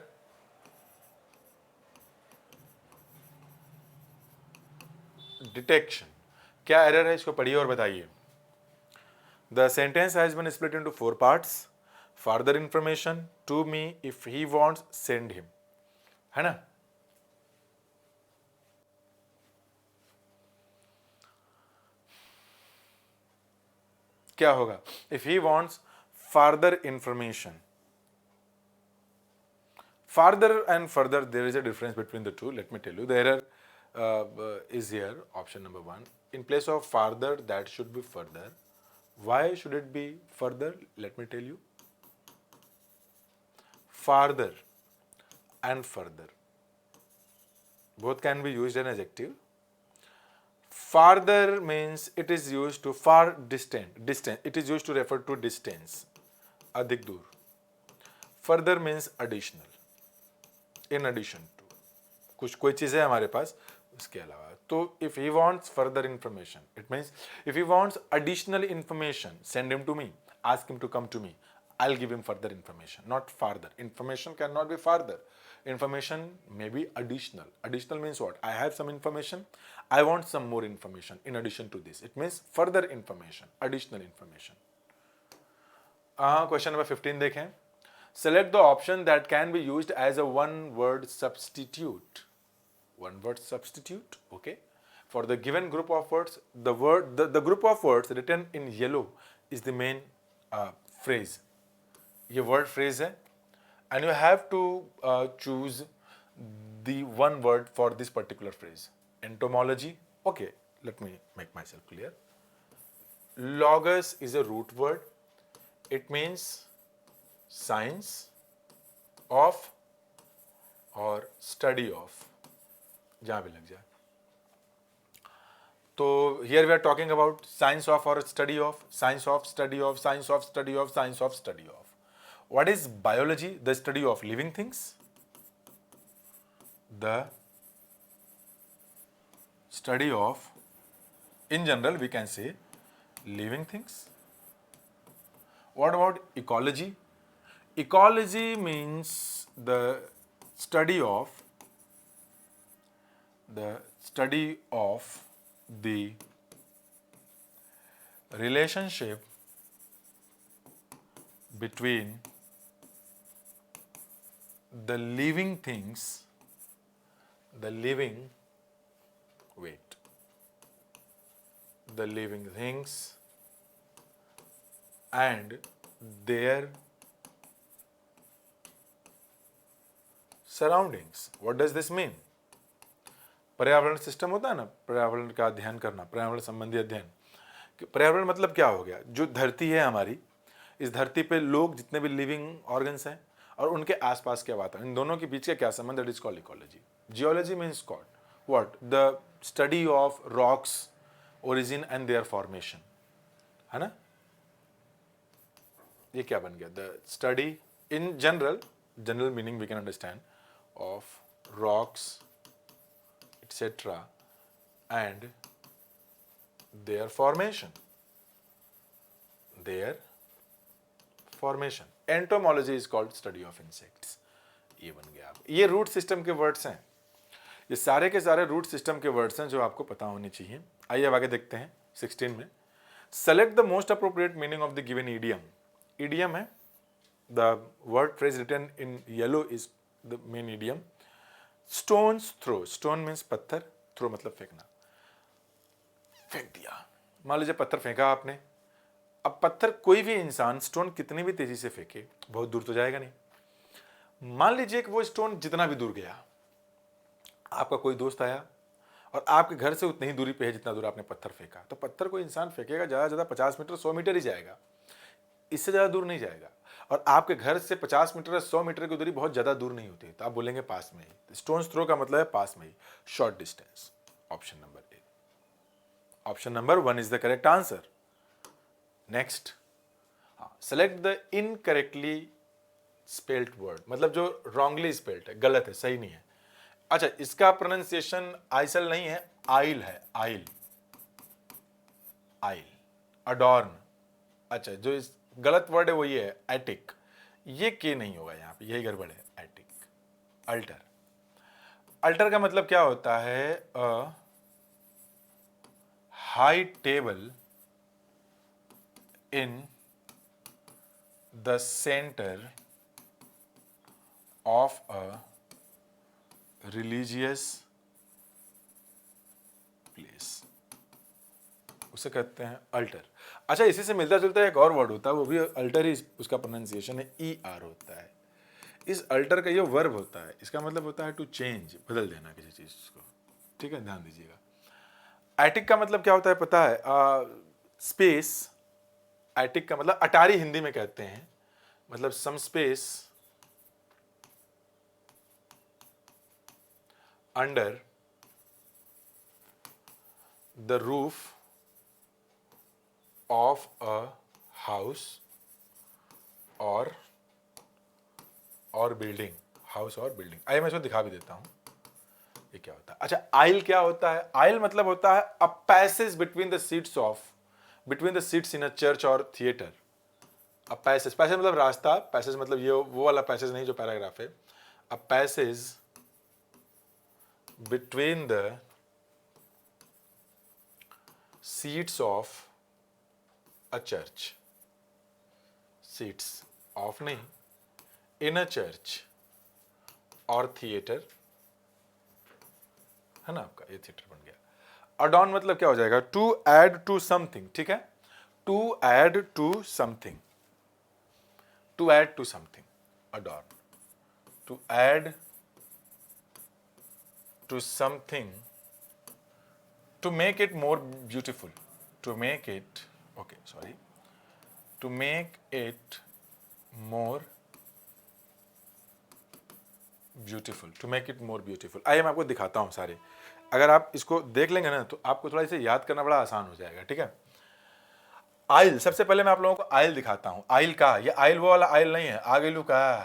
A: detection. क्या error है, इसको पढ़िए और बताइए. The sentence has been split into 4 parts. Further information to me if he wants send him, है ना. क्या होगा, if he wants further information. Further and further, there is a difference between the two. Let me tell you. The error is here, option number 1. In place of further, that should be further. Why should it be further? Let me tell you. Farther and further both can be used as adjective. Farther means it is used to far distant. It is used to refer to distance, अधिक दूर. Further means additional, in addition to. कुछ कोई चीज़ है हमारे पास उसके अलावा. तो if he wants further information, it means if he wants additional information, send him to me, ask him to come to me, I'll give him further information, not farther. Information cannot be farther. Information may be additional. Additional means what? I have some information, I want some more information in addition to this. It means further information, additional information. Question number 15 देखें. Select the option that can be used as a one-word substitute. One-word substitute, okay. For the given group of words, the group of words written in yellow is the main phrase. ये word phrase है, and you have to choose the one word for this particular phrase. Entomology, okay, let me make myself clear. Logos is a root word. It means science of or study of, जहाँ भी लग जाए. तो here we are talking about science of or study of, science of, study of, science of, study of, science of, study of. What is biology? The study of living things. The study of, in general we can say, living things. What about ecology? Ecology means the study of the relationship between the living things, the living wait, the living things and their surroundings. What does this mean? पर्यावरण system होता है ना, पर्यावरण का अध्ययन करना, पर्यावरण संबंधी अध्ययन। पर्यावरण मतलब क्या हो गया? जो धरती है हमारी, इस धरती पे लोग जितने भी लिविंग ऑर्गन्स हैं और उनके आसपास के वातावरण, इन दोनों के बीच का क्या संबंध? That is called ecology. Geology means called what? The study of rocks origin and their formation, है ना? ये क्या बन गया? The study in general meaning we can understand of rocks etc. and their formation. Entomology is called study of insects. ये बन गया। ये रूट सिस्टम के वर्ड्स हैं, ये सारे के सारे रूट सिस्टम के वर्ड्स हैं जो आपको पता होने चाहिए। आइए अब आगे देखते हैं 16 में। Select the most appropriate meaning of the given idiom. Idiom है the word phrase written in yellow is the main idiom. Stones throw, stone means पत्थर, थ्रो मतलब फेंकना, फेंक दिया। मान लीजिए पत्थर फेंका आपने, अब पत्थर कोई भी इंसान स्टोन कितनी भी तेजी से फेंके बहुत दूर तो जाएगा नहीं। मान लीजिए कि वो स्टोन जितना भी दूर गया, आपका कोई दोस्त आया और आपके घर से उतनी ही दूरी पे है जितना दूर आपने पत्थर फेंका, तो पत्थर को इंसान फेंकेगा ज़्यादा से ज़्यादा 50 मीटर 100 मीटर ही जाएगा, इससे ज़्यादा दूर नहीं जाएगा। और आपके घर से 50 मीटर या 100 मीटर की दूरी बहुत ज़्यादा दूर नहीं होती, तो आप बोलेंगे पास में ही। स्टोन्स थ्रो का मतलब है पास में ही, short distance. Option number A, option number 1 is the correct answer. Next, select the incorrectly spelled word, मतलब जो रॉन्गली स्पेल्ड है, गलत है, सही नहीं है। अच्छा, इसका प्रोनाउंसिएशन आइसल नहीं है, आइल है, आइल, आइल, अडॉर्न। अच्छा, जो इस गलत वर्ड है वो ये है एटिक, ये के नहीं होगा यहाँ पे, यही गड़बड़ है। एटिक, अल्टर, अल्टर का मतलब क्या होता है? A high table in the centre of a religious place, उसे कहते हैं अल्टर। अच्छा, इसी से मिलता जुलता एक और वर्ड होता है, वो भी अल्टर ही, उसका प्रोनाउंसिएशन है ER होता है। इस अल्टर का ये वर्ब होता है, इसका मतलब होता है टू चेंज, बदल देना किसी चीज को, ठीक है, ध्यान दीजिएगा। एटिक का मतलब क्या होता है पता है? स्पेस। एटिक का मतलब अटारी हिंदी में कहते हैं, मतलब some space under the roof of a house or building, house और बिल्डिंग। आइए मैं इसको दिखा भी देता हूं ये क्या होता है। अच्छा, आइल क्या होता है? आइल मतलब होता है a passage between the seats in a church और थिएटर। अ पैसेज, पैसेज मतलब रास्ता, पैसेज मतलब ये वो वाला पैसेज नहीं जो पैराग्राफ है। A passage between the seats of a church, seats of नहीं, in a church और theater, है ना आपका, ये थिएटर बन गया। adorn मतलब क्या हो जाएगा? to add to something, ठीक है, to add to something, to add to something, adorn, to add to something, to make it more beautiful, to make it to make it more beautiful। आइए मैं आपको दिखाता हूं सारे, अगर आप इसको देख लेंगे ना तो आपको थोड़ा इसे याद करना बड़ा आसान हो जाएगा, ठीक है। आइल, सबसे पहले मैं आप लोगों को आइल दिखाता हूं। आइल का, ये आइल वो वाला आइल नहीं है, आ गई का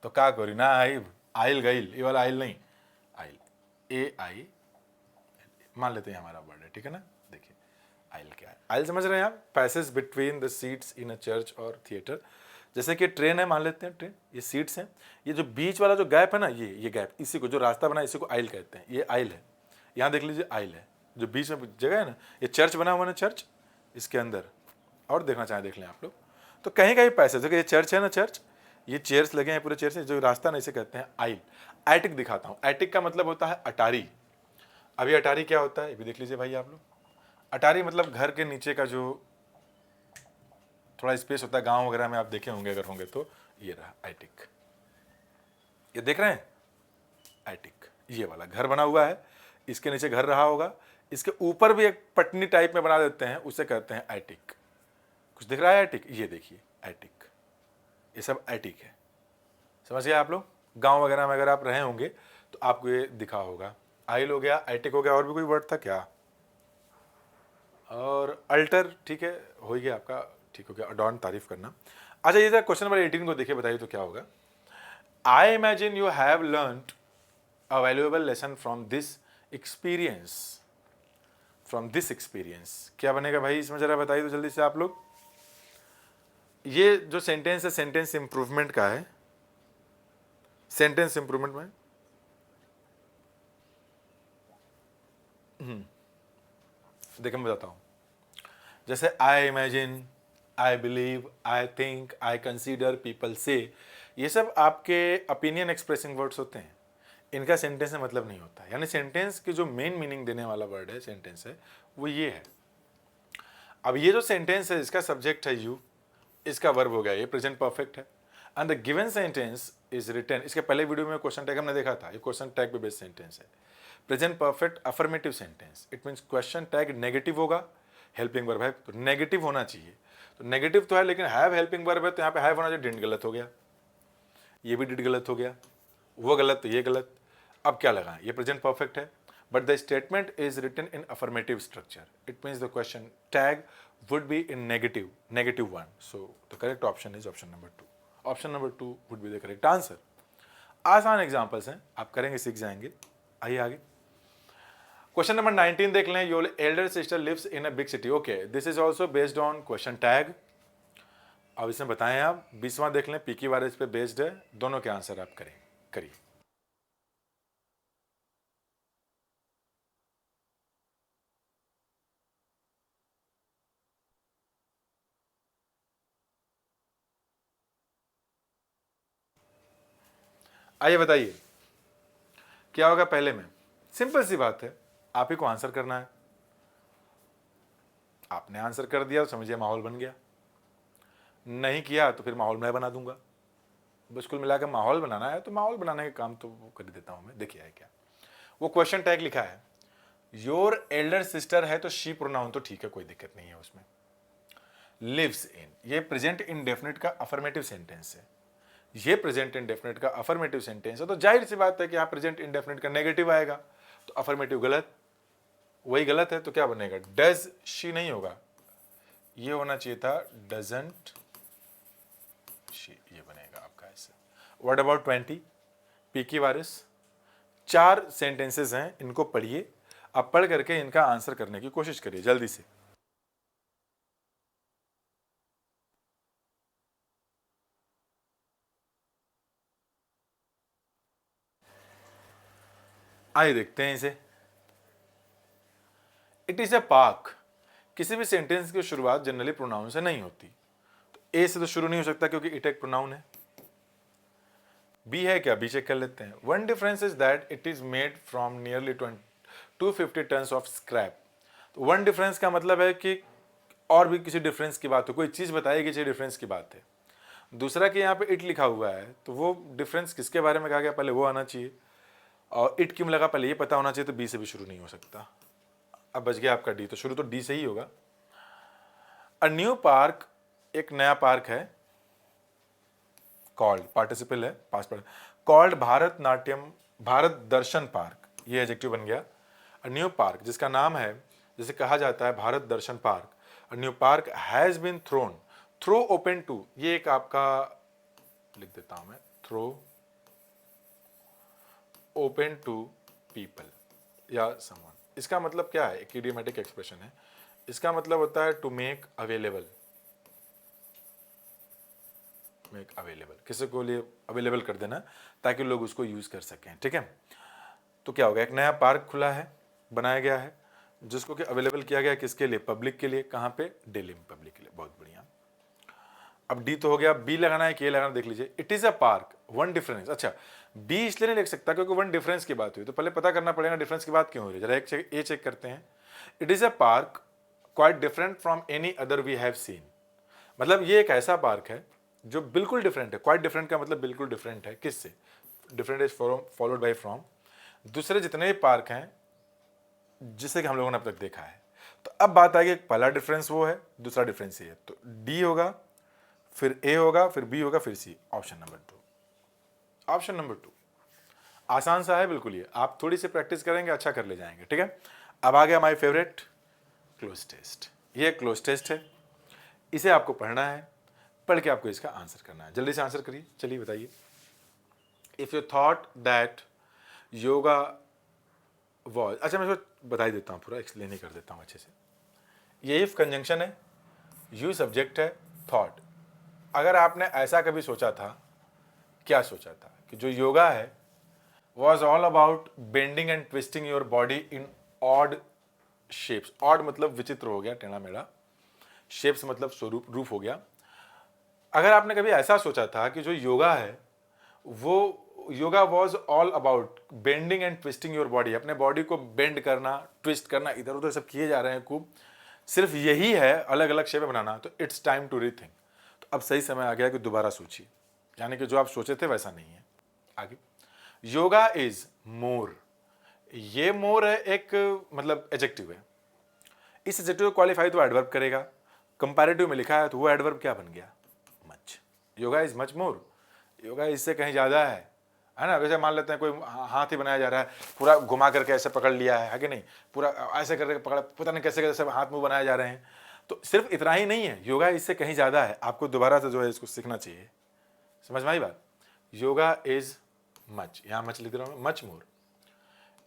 A: तो का करी ना, आइल गईल, ये वाला आइल नहीं, आइल AI मान लेते हैं हमारा वर्ड है, ठीक है ना। देखिए आइल क्या है, आइल समझ रहे हैं आप? Passage between the seats in a church और थिएटर। जैसे कि ट्रेन है, मान लेते हैं ट्रेन, ये सीट्स हैं, ये जो बीच वाला जो गैप है ना, ये गैप, इसी को जो रास्ता बना इसी को आइल कहते हैं। ये आइल है, यहाँ देख लीजिए आइल है, जो बीच में जगह है ना, ये चर्च बना हुआ ना, चर्च, इसके अंदर और देखना चाहें देख लें आप लोग, तो कहीं कहीं पैसेज, देखिए ये चर्च है ना, चर्च, ये चेयर्स लगे हैं पूरे चेयर्स, जो रास्ता ना इसे कहते हैं आइल। एटिक दिखाता हूँ, एटिक का मतलब होता है अटारी, अभी अटारी क्या होता है ये भी देख लीजिए भाई आप लोग। अटारी मतलब घर के नीचे का जो थोड़ा स्पेस होता है, गांव वगैरह में आप देखे होंगे, अगर होंगे तो ये रहा एटिक। ये देख रहे हैं एटिक, ये वाला घर बना हुआ है, इसके नीचे घर रहा होगा, इसके ऊपर भी एक पटनी टाइप में बना देते हैं, उसे कहते हैं एटिक। कुछ दिख रहा है एटिक, ये देखिए एटिक, ये सब एटिक है। समझ गए आप लोग? गांव वगैरह में अगर आप रहे होंगे तो आपको ये दिखा होगा। आइल हो गया, एटिक हो गया, और भी कोई वर्ड था क्या? और अल्टर, ठीक है, हो गया आपका, ठीक हो गया। अडॉन, तारीफ करना। अच्छा, ये क्वेश्चन नंबर 18 को देखिए, बताइए तो क्या होगा। I imagine you have learned a valuable lesson from this experience. From this experience क्या बनेगा भाई, इसमें जरा बताइए तो जल्दी से आप लोग। ये जो सेंटेंस है, सेंटेंस इंप्रूवमेंट का है। सेंटेंस इंप्रूवमेंट में देखिए मैं बताता हूं। जैसे I imagine, I believe, I think, I consider, people से, ये सब आपके ओपिनियन एक्सप्रेसिंग वर्ड्स होते हैं। इनका सेंटेंस में मतलब नहीं होता। यानी सेंटेंस की जो मेन मीनिंग देने वाला वर्ड है, सेंटेंस है, वो ये है। अब ये जो सेंटेंस है, इसका सब्जेक्ट है यू, इसका वर्ब हो गया, ये प्रेजेंट परफेक्ट है। And the given sentence is written, इसके पहले वीडियो में क्वेश्चन टैग हमने देखा था, ये क्वेश्चन टैग पे बेस्ड सेंटेंस है। Present perfect affirmative sentence, it means question tag negative होगा, हेल्पिंग वर्ब है तो नेगेटिव होना चाहिए। तो नेगेटिव तो है, लेकिन हैव हेल्पिंग वर्ब है, तो यहाँ पे हैव होना चाहिए, डिड गलत हो गया, ये भी डिड गलत हो गया, वो गलत तो ये गलत। अब क्या लगा, ये प्रेजेंट परफेक्ट है, but the statement is written in affirmative structure, it means the question tag would be in negative one. So the correct option is option number 2. Option number 2 would be the correct answer. आसान examples हैं, आप करेंगे सीख जाएंगे। आइए आगे। Question number 19 देख लें। Your elder sister lives in a big city. Okay, this is also based on question tag. अब इसमें बताएं आप। 20वां देख लें, पीकी वारिस पे बेस्ड है। दोनों के आंसर आप करिए। आइए बताइए क्या होगा पहले में। सिंपल सी बात है, आप ही को आंसर करना है। आपने आंसर कर दिया तो समझिए माहौल बन गया, नहीं किया तो फिर माहौल मैं बना दूंगा। बस कुल मिलाकर माहौल बनाना है, तो माहौल बनाने का काम तो वो कर देता हूं मैं। देखिए है क्या, वो क्वेश्चन टैग लिखा है, योर एल्डर सिस्टर है तो शी प्रोनाउन, तो ठीक है, कोई दिक्कत नहीं है उसमें। लिव्स इन, ये प्रेजेंट इंडेफिनिट का अफर्मेटिव सेंटेंस है। ये प्रेजेंट इंडेफिनिट का अफर्मेटिव सेंटेंस है, तो जाहिर सी बात है कि यहाँ प्रेजेंट इंडेफिनिट का नेगेटिव आएगा, तो अफर्मेटिव गलत, वही गलत है, तो क्या बनेगा, डज शी नहीं होगा, ये होना चाहिए था डजंट शी, ये बनेगा आपका ऐसे। What about 20, Peaky Waris. 4 sentences हैं, इनको पढ़िए, आप पढ़ करके इनका आंसर करने की कोशिश करिए जल्दी से। आइए देखते हैं इसे। इट इज ए पार्क, किसी भी सेंटेंस की शुरुआत जनरली प्रोनाउन से नहीं होती, तो ए से तो शुरू नहीं हो सकता क्योंकि इट एक प्रोनाउन है। बी है क्या, बी चेक कर लेते हैं। One difference is that it is made from nearly 250 tons of scrap. तो वन डिफरेंस का मतलब है कि और भी किसी डिफरेंस की बात हो, कोई चीज बताइए किसी डिफरेंस की बात है। दूसरा कि यहाँ पे इट लिखा हुआ है, तो वो डिफरेंस किसके बारे में कहा गया, पहले वो आना चाहिए, और इट क्यों लगा पहले ये पता होना चाहिए, तो बी से भी शुरू नहीं हो सकता। अब बच गया आपका डी, तो शुरू तो डी से ही होगा। अ न्यू पार्क, एक नया पार्क है, कॉल्ड पार्टिसिपल है, पास्ट पर, कॉल्ड भारत नाट्यम, भारत दर्शन पार्क, ये एडजेक्टिव बन गया। अ न्यू पार्क, जिसका नाम है, जिसे कहा जाता है Bharat Darshan park, a new park has been thrown, throw open to, ये एक आपका लिख देता हूं मैं, थ्रो ओपन टू पीपल या समवन। इसका मतलब क्या है, एक इडियोमेटिक एक्सप्रेशन है। इसका मतलब होता है to make available, make available, किसी को लिए अवेलेबल कर देना ताकि लोग उसको यूज कर सकें, ठीक है। तो क्या होगा, एक नया पार्क खुला है, बनाया गया है, जिसको कि अवेलेबल किया गया किसके लिए, पब्लिक के लिए। कहाँ पे, दिल्ली में पब्लिक के लिए। बहुत बढ़िया। अब डी तो हो गया, बी लगाना है कि ए लगाना, देख लीजिए। It is a park, one difference. अच्छा, बी इसलिए नहीं लिख सकता क्योंकि वन डिफरेंस की बात हुई, तो पहले पता करना पड़ेगा डिफरेंस की बात क्यों हो रही है। जरा एक ए चेक करते हैं। It is a park quite different from any other we have seen. मतलब ये एक ऐसा पार्क है जो बिल्कुल डिफरेंट है। क्वाइट डिफरेंट का मतलब बिल्कुल डिफरेंट है, किससे? Different is followed by from दूसरे जितने भी पार्क हैं जिसे कि हम लोगों ने अब तक देखा है। तो अब बात आएगी, पहला डिफरेंस वो है, दूसरा डिफरेंस ये है। तो डी होगा, फिर ए होगा, फिर बी होगा, फिर C. Option number 2। Option number 2 आसान सा है बिल्कुल, ये आप थोड़ी सी प्रैक्टिस करेंगे अच्छा कर ले जाएंगे। ठीक है, अब आ गया माय फेवरेट, क्लोज टेस्ट। ये क्लोज टेस्ट है, इसे आपको पढ़ना है, पढ़ के आपको इसका आंसर करना है। जल्दी से आंसर करिए, चलिए बताइए। If you thought that yoga was, अच्छा मैं इसको बता ही देता हूँ, पूरा एक्सप्लेन ही कर देता हूँ अच्छे से। ये इफ कंजंक्शन है, यू सब्जेक्ट है, थॉट। अगर आपने ऐसा कभी सोचा था, क्या सोचा था कि जो योगा है was all about bending and twisting your body in odd shapes. Odd मतलब विचित्र हो गया, टेढ़ा मेढ़ा, शेप्स मतलब स्वरूप, रूप हो गया। अगर आपने कभी ऐसा सोचा था कि जो योगा है वो yoga was all about bending and twisting your body, अपने बॉडी को बेंड करना, ट्विस्ट करना, इधर उधर सब किए जा रहे हैं खूब, सिर्फ यही है अलग अलग शेप बनाना, तो इट्स टाइम टू रीथिंक। तो अब सही समय आ गया कि दोबारा सोचिए, यानी कि जो आप सोचे थे वैसा नहीं है। आगे, योगा इज मोर। ये मोर है एक मतलब एडजेक्टिव है। इस एडजेक्टिव को क्वालिफाई तो एडवर्ब करेगा। कंपैरेटिव में लिखा है तो वो एडवर्ब क्या बन गया? मच। योगा इज मच मोर, योगा इससे कहीं ज्यादा है ना। वैसे मान लेते हैं कोई हाथ ही बनाया जा रहा है, पूरा घुमा करके ऐसे पकड़ लिया है कि नहीं, पूरा ऐसे करके पकड़, पता नहीं कैसे कैसे हाथ मुंह बनाए जा रहे हैं। तो सिर्फ इतना ही नहीं है, योगा इससे कहीं ज्यादा है। आपको दोबारा से जो है इसको सीखना चाहिए। समझ में आई बात? योगा इज मच, यहां मच लिख रहा हूं, much more.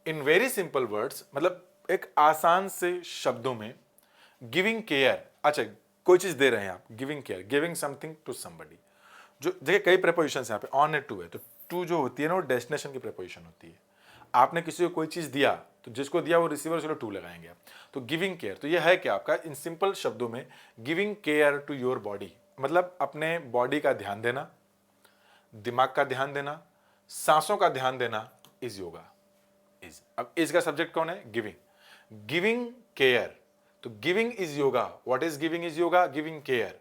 A: In very simple words, मतलब एक आसान से शब्दों में, गिविंग केयर। अच्छा, कोई चीज दे रहे हैं आप, giving care, giving something to somebody. जो देखिए कई प्रेपोजिशन है यहाँ पे, ऑन है, टू है, तो टू जो होती है ना वो डेस्टिनेशन की प्रेपोजिशन होती है। आपने किसी को कोई चीज दिया तो जिसको दिया वो रिसीवर, चलो टू लगाएंगे आप। तो गिविंग केयर, तो ये है क्या आपका, इन सिंपल शब्दों में, giving care to your body, मतलब अपने बॉडी का ध्यान देना, दिमाग का ध्यान देना, सांसों का ध्यान देना, इज योगा। इज, अब इज का सब्जेक्ट कौन है? गिविंग। गिविंग केयर, तो giving is yoga. What is giving? Is yoga. Giving care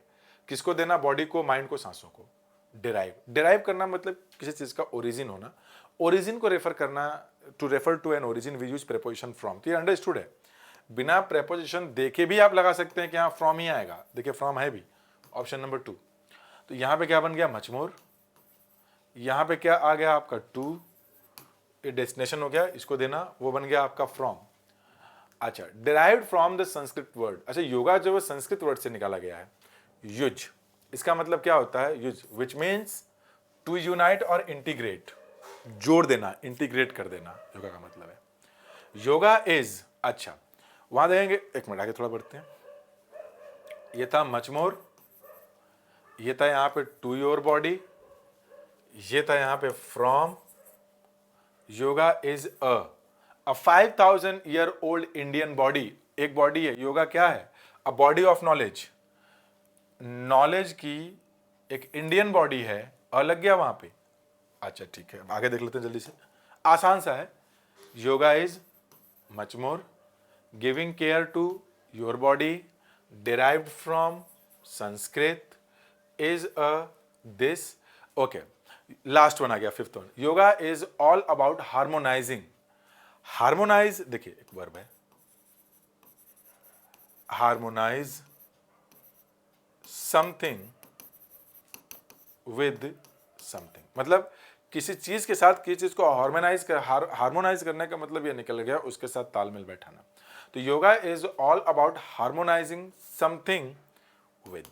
A: किसको देना? बॉडी को, माइंड को, सांसों को। डिराइव, डिराइव करना मतलब किसी चीज का ओरिजिन होना, ओरिजिन को रेफर करना, to refer to an origin we use preposition from. तो ये अंडरस्टूड है, बिना प्रेपोजिशन देखे भी आप लगा सकते हैं कि हाँ फ्रॉम ही आएगा। देखिए फ्रॉम है भी, ऑप्शन नंबर 2। तो यहां पे क्या बन गया? Much more. यहां पे क्या आ गया आपका? टू। ये डेस्टिनेशन हो गया, इसको देना, वो बन गया आपका फ्रॉम। अच्छा, derived from the Sanskrit word. अच्छा, योगा जो है संस्कृत वर्ड से निकाला गया है, युज। इसका मतलब क्या होता है? Fuse, which means to unite और इंटीग्रेट, जोड़ देना, इंटीग्रेट कर देना, योगा का मतलब है। योगा इज, अच्छा वहां देखेंगे, एक मिनट आगे थोड़ा बढ़ते हैं। ये था मच मोर, ये था यहां पे टू योर बॉडी, ये था यहां पे from. Yoga is a 5000 year old Indian body. एक बॉडी है, योगा क्या है? A body of knowledge, knowledge की एक इंडियन बॉडी है। लग गया वहां पे। अच्छा ठीक है, आगे देख लेते हैं जल्दी से, आसान सा है। Yoga is much more, giving care to your body, derived from Sanskrit, is a this. Okay, last one आ गया, fifth one. Yoga is all about harmonising. Harmonise, देखिए एक वर्ब है, हार्मोनाइज समथिंग विद समथिंग, मतलब किसी चीज के साथ किसी चीज को हार्मोनाइज करने का मतलब ये निकल गया उसके साथ तालमेल बैठाना। तो yoga is all about harmonising something with,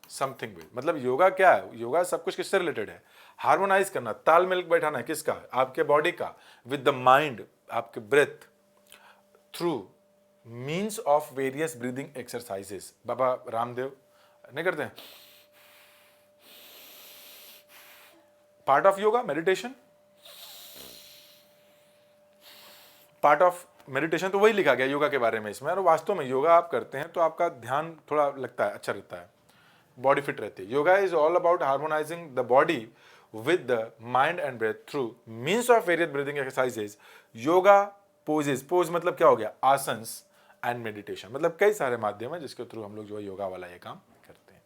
A: something with, मतलब योगा क्या है? योगा सब कुछ किससे रिलेटेड है? हार्मोनाइज करना, तालमेल बैठाना है, किसका? आपके बॉडी का, विद द माइंड, आपके breath, through means of various breathing exercises. Baba Ramdev नहीं करते हैं? Part of yoga meditation, part of meditation, तो वही लिखा गया योगा के बारे में इसमें। और वास्तव में योगा आप करते हैं तो आपका ध्यान थोड़ा लगता है, अच्छा रहता है। बॉडी फिट रहती है। Yoga is all about harmonising the body with the mind and breath through means of various breathing exercises, yoga poses, pose मतलब क्या हो गया, आसन्स एंड मेडिटेशन, मतलब कई सारे माध्यम है जिसके थ्रू हम लोग जो है योगा वाला ये काम करते हैं।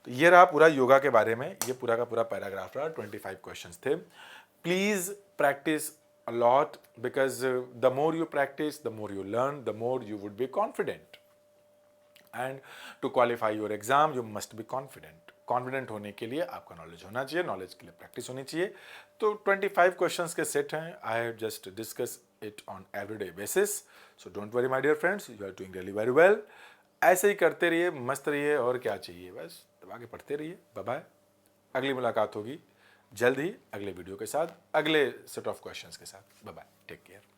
A: तो ये रहा पूरा योगा के बारे में, ये पूरा का पूरा पैराग्राफ रहा, 25 क्वेश्चंस थे। Please practice a lot because the more you practice the more you learn, the more you would be confident, and to qualify your exam you must be confident. Confident होने के लिए आपका knowledge होना चाहिए, knowledge के लिए practice होनी चाहिए। तो 25 क्वेश्चंस के सेट हैं, I have just discuss it on everyday basis, so don't worry my dear friends, you are doing really very well. ऐसे ही करते रहिए, मस्त रहिए, और क्या चाहिए, बस दबा के पढ़ते रहिए। बाय बाय, अगली मुलाकात होगी जल्द ही अगले वीडियो के साथ, अगले सेट ऑफ क्वेश्चंस के साथ। Bye bye, take care.